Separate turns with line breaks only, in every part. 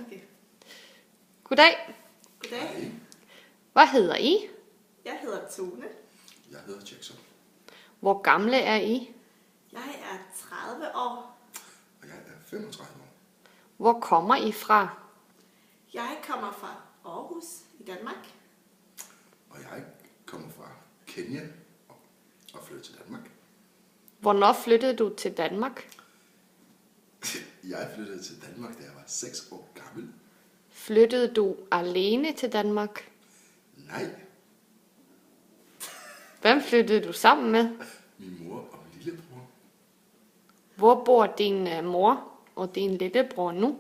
Okay.
Goddag.
Goddag.
Hvad hedder I?
Jeg hedder Tone.
Jeg hedder Jackson.
Hvor gamle er I?
Jeg er 30 år.
Og jeg er 35 år.
Hvor kommer I fra?
Jeg kommer fra Aarhus i Danmark.
Og jeg kommer fra Kenya og flyttede til Danmark.
Hvornår flyttede du til Danmark?
Jeg flyttede til Danmark, da jeg var 6 år gammel.
Flyttede du alene til Danmark?
Nej,
Hvem flyttede du sammen med?
min mor og min lillebror.
Hvor bor din mor og din lillebror nu?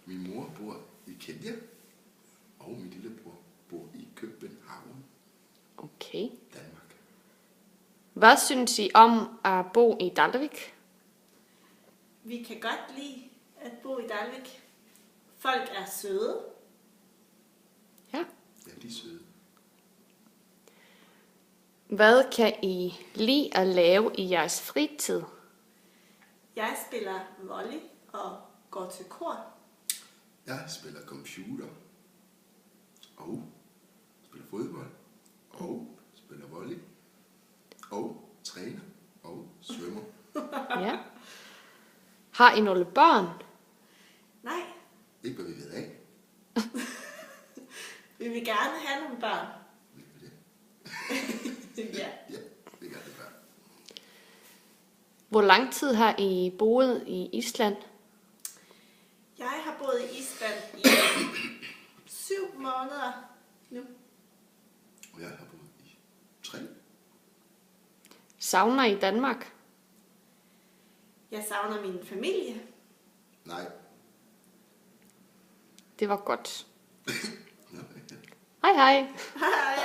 Min mor bor i Kenya, og min lillebror bor i København,
Okay.
Danmark.
Hvad synes I om at bo i Dalvik?
Vi kan godt lide at bo i Dalvik. Folk er søde.
Ja.
Ja, de er søde.
Hvad kan I lide at lave i jeres fritid?
Jeg spiller volley og går til kor.
Jeg spiller computer, og spiller fodbold, og spiller volley, og træner, og svømmer.
Ja. Har I nogle børn?
Nej,
Ikke hvad vi ved af.
vi vil gerne have nogle børn.
Vil vi det?
Ja.
Ja, det gør det bare.
Hvor lang tid har I boet i Island?
Jeg har boet i Island i 7 måneder nu.
Og jeg har boet i 3.
Savner I Danmark?
Jeg savner min familie.
Nej.
Det var godt.
Nå,
Hej hej.
Hej.